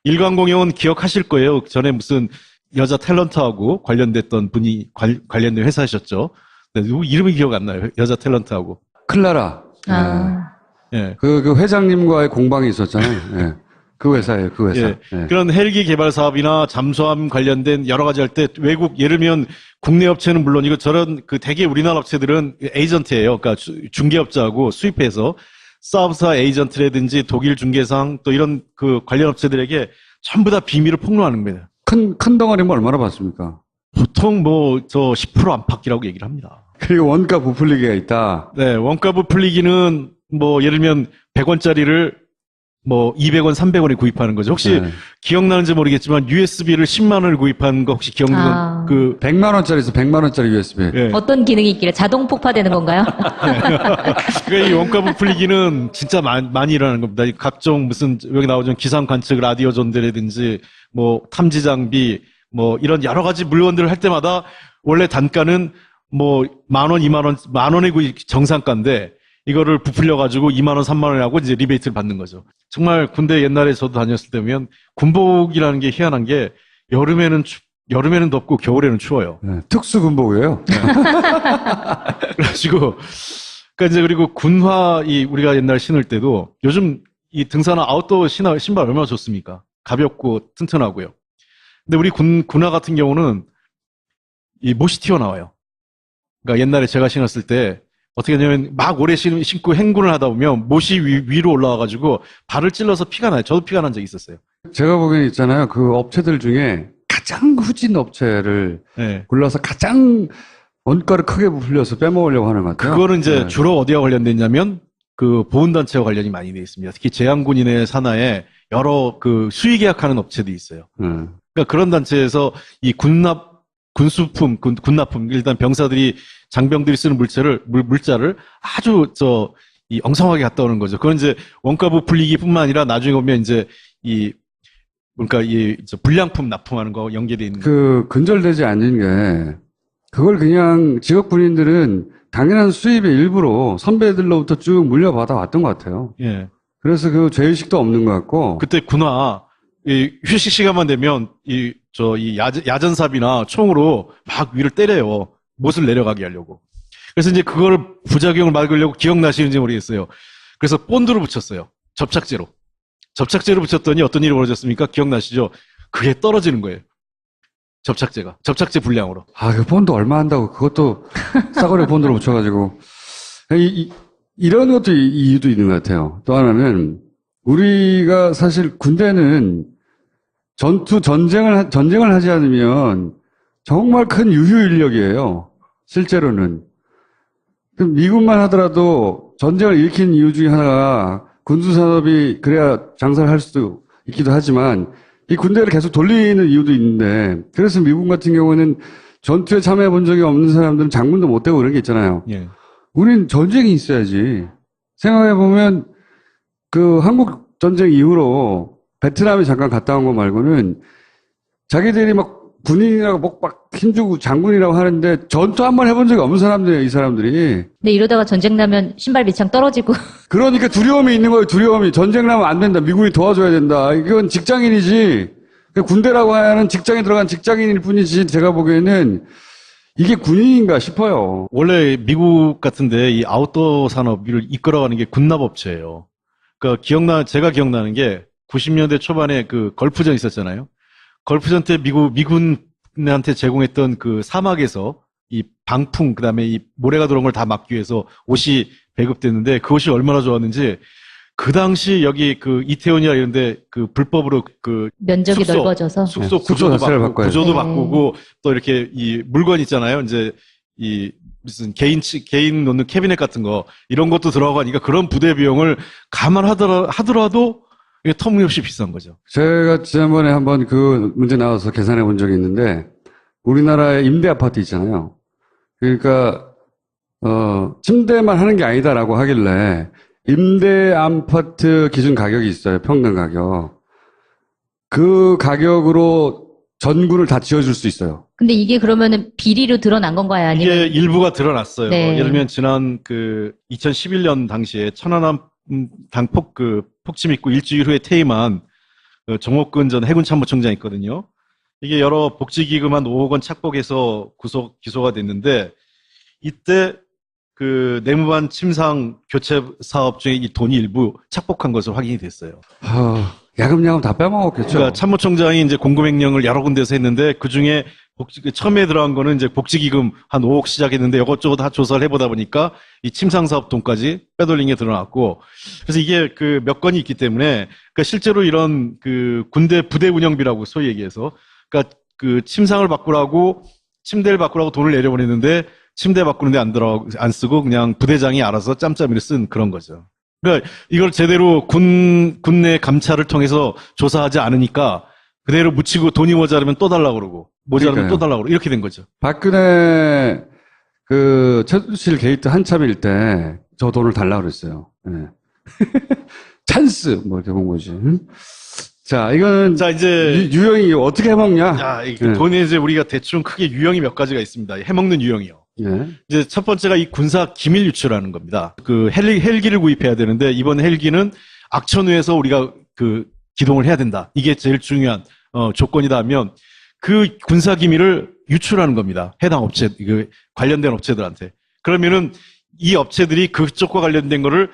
A: 일광공영은 기억하실 거예요. 전에 무슨 여자 탤런트하고 관련됐던 분이 관련된 회사셨죠. 누구 이름이 기억 안 나요. 여자 탤런트하고.
B: 클라라.
C: 아.
A: 예.
B: 그 회장님과의 공방이 있었잖아요. 예. 그 회사예요, 그 회사.
A: 예.
B: 예.
A: 그런 헬기 개발 사업이나 잠수함 관련된 여러 가지 할 때 외국 예를 들면 국내 업체는 물론 이거 저런 그 대개 우리나라 업체들은 에이전트예요. 그러니까 중개업자하고 수입해서 사업사 에이전트라든지 독일 중개상 또 이런 그 관련 업체들에게 전부 다 비밀을 폭로하는 겁니다.
B: 큰 덩어리면 얼마나 받습니까?
A: 보통 뭐 저 10% 안팎이라고 얘기를 합니다.
B: 그리고 원가 부풀리기가 있다.
A: 네, 원가 부풀리기는 뭐 예를 들면 100원짜리를 뭐 200원, 300원에 구입하는 거죠. 혹시
B: 네.
A: 기억나는지 모르겠지만 USB를 10만 원을 구입한 거 혹시 기억나는
B: 100만 원짜리 있어, 100만 원짜리 USB.
A: 예.
C: 어떤 기능이 있길래 자동 폭파되는 건가요?
A: 그러니까 이 원가 부풀리기는 진짜 많이 일어나는 겁니다. 이 각종 무슨 여기 나오죠 기상 관측 라디오 전대라든지 뭐 탐지 장비 뭐 이런 여러 가지 물건들을 할 때마다 원래 단가는 뭐 10,000원, 20,000원, 10,000원이 정상가인데 이거를 부풀려가지고 20,000원, 30,000원에 하고 이제 리베이트를 받는 거죠. 정말 군대 옛날에 저도 다녔을 때면 군복이라는 게 희한한 게 여름에는 덥고 겨울에는 추워요.
B: 네, 특수 군복이에요.
A: 그래가지고 그러니까 이제 그리고 군화 우리가 옛날 신을 때도 요즘 이 등산화 아웃도어 신발 얼마나 좋습니까? 가볍고 튼튼하고요. 근데 우리 군화 같은 경우는 이 못이 튀어나와요. 그러니까 옛날에 제가 신었을 때 어떻게 하냐면 막 오래 신고 행군을 하다 보면 못이 위로 올라와가지고 발을 찔러서 피가 나요. 저도 피가 난 적이 있었어요.
B: 제가 보기엔 있잖아요. 그 업체들 중에 가장 후진 업체를
A: 네.
B: 골라서 가장 원가를 크게 부풀려서 빼먹으려고 하는 것 같아요.
A: 그거는 이제
B: 네.
A: 주로 어디와 관련됐냐면 그 보훈단체와 관련이 많이 돼 있습니다. 특히 제한군인의 산하에 여러 그 수의 계약하는 업체들이 있어요. 그러니까 그런 단체에서 이 군수품, 군납품, 일단 병사들이, 장병들이 쓰는 물자를 아주 이 엉성하게 갖다 오는 거죠. 그건 이제 원가 부풀리기 뿐만 아니라 나중에 보면 이제 그러니까 불량품 납품하는 거 연계되어 있는.
B: 근절되지 않는 게, 그걸 그냥 직업 군인들은 당연한 수입의 일부로 선배들로부터 쭉 물려받아 왔던 것 같아요.
A: 예.
B: 그래서 그 죄의식도 없는 것 같고.
A: 그때 군화, 휴식 시간만 되면 야전삽이나 총으로 막 위를 때려요. 못을 내려가게 하려고. 그래서 이제 그걸 부작용을 막으려고 기억나시는지 모르겠어요. 그래서 본드로 붙였어요. 접착제로 붙였더니 어떤 일이 벌어졌습니까? 기억나시죠? 그게 떨어지는 거예요. 접착제 분량으로.
B: 그 본드 얼마 한다고 그것도 싸구려 본드로 붙여가지고. 이런 것도 이유도 있는 것 같아요. 또 하나는 우리가 사실 군대는 전쟁을 하지 않으면 정말 큰 유효 인력이에요. 실제로는. 미군만 하더라도 전쟁을 일으킨 이유 중에 하나가 군수산업이 그래야 장사를 할 수도 있기도 하지만 이 군대를 계속 돌리는 이유도 있는데 그래서 미군 같은 경우는 전투에 참여해 본 적이 없는 사람들은 장군도 못 되고 그런 게 있잖아요.
A: 예.
B: 우린 전쟁이 있어야지. 생각해보면 그 한국 전쟁 이후로 베트남에 잠깐 갔다 온 거 말고는 자기들이 막 군인이라고 막 힘주고 장군이라고 하는데 전투 한 번 해본 적이 없는 사람들이에요, 이 사람들이.
C: 근데 이러다가 전쟁 나면 신발 밑창 떨어지고.
B: 그러니까 두려움이 있는 거예요, 두려움이. 전쟁 나면 안 된다. 미군이 도와줘야 된다. 이건 직장인이지. 군대라고 하는 직장에 들어간 직장인일 뿐이지 제가 보기에는 이게 군인인가 싶어요.
A: 원래 미국 같은데 이 아웃도어 산업을 이끌어가는 게 군납업체예요. 그러니까 제가 기억나는 게 90년대 초반에 그 걸프전 있었잖아요. 걸프전 때 미군한테 제공했던 그 사막에서 이 방풍, 그다음에 이 모래가 들어온 걸 다 막기 위해서 옷이 배급됐는데 그 옷이 얼마나 좋았는지 그 당시 여기 그 이태원이나 이런데 그 불법으로 그
C: 면적이 넓어져서.
A: 숙소
B: 네,
A: 구조도
B: 자체를
A: 바꾸고,
B: 바꿔야죠.
A: 구조도
C: 네.
A: 바꾸고 또 이렇게 이 물건 있잖아요. 이제 이 무슨 개인 놓는 캐비넷 같은 거 이런 것도 들어가니까 그런 부대 비용을 감안하더라도 이게 터무니없이 비싼 거죠.
B: 제가 지난번에 한번 그 문제 나와서 계산해 본 적이 있는데 우리나라에 임대 아파트 있잖아요. 그러니까 침대만 하는 게 아니다라고 하길래 임대 아파트 기준 가격이 있어요. 평당 가격. 그 가격으로 전구를 다 지어줄 수 있어요.
C: 근데 이게 그러면은 비리로 드러난 건가요?
A: 이게
C: 아니면
A: 일부가 드러났어요.
C: 네.
A: 예를 들면 지난 그 2011년 당시에 천안함 폭침 있고 일주일 후에 퇴임한 정옥근 전 해군참모총장 있거든요. 이게 여러 복지기금 한 5억 원 착복해서 기소가 됐는데 이때 그 내무반 침상 교체 사업 중에 이 돈이 일부 착복한 것으로 확인이 됐어요.
B: 야금야금 다 빼먹었겠죠.
A: 그러니까 참모총장이 이제 공급행령을 여러 군데서 했는데 그 중에 처음에 들어간 거는 이제 복지기금 한 5억 시작했는데 이것저것 다 조사를 해보다 보니까 이 침상사업 돈까지 빼돌린 게 드러났고 그래서 이게 그 몇 건이 있기 때문에 그러니까 실제로 이런 그 군대 부대 운영비라고 소위 얘기해서 그러니까 그 침상을 바꾸라고 침대를 바꾸라고 돈을 내려보냈는데 침대 바꾸는데 안 쓰고 그냥 부대장이 알아서 짬짬이를 쓴 그런 거죠. 그러니까 이걸 제대로 군내 감찰을 통해서 조사하지 않으니까 그대로 묻히고 돈이 모자르면 또 달라고 그러고 모자르면
B: 그러니까요.
A: 또 달라고 그러고 이렇게 된 거죠.
B: 박근혜 그 최순실 게이트 한참일 때 저 돈을 달라고 그랬어요. 예. 찬스 뭐 이렇게 본 거지. 응? 자, 이거는
A: 자, 이제
B: 유형이 어떻게 해먹냐?
A: 자, 이
B: 예.
A: 돈에 이제 우리가 대충 크게 유형이 몇 가지가 있습니다. 해먹는 유형이요.
B: 예.
A: 이제 첫 번째가 이 군사 기밀 유출하는 겁니다. 그 헬기를 구입해야 되는데 이번 헬기는 악천후에서 우리가 그 기동을 해야 된다. 이게 제일 중요한 조건이다 하면 그 군사 기밀을 유출하는 겁니다. 해당 업체, 그 관련된 업체들한테. 그러면은 이 업체들이 그쪽과 관련된 거를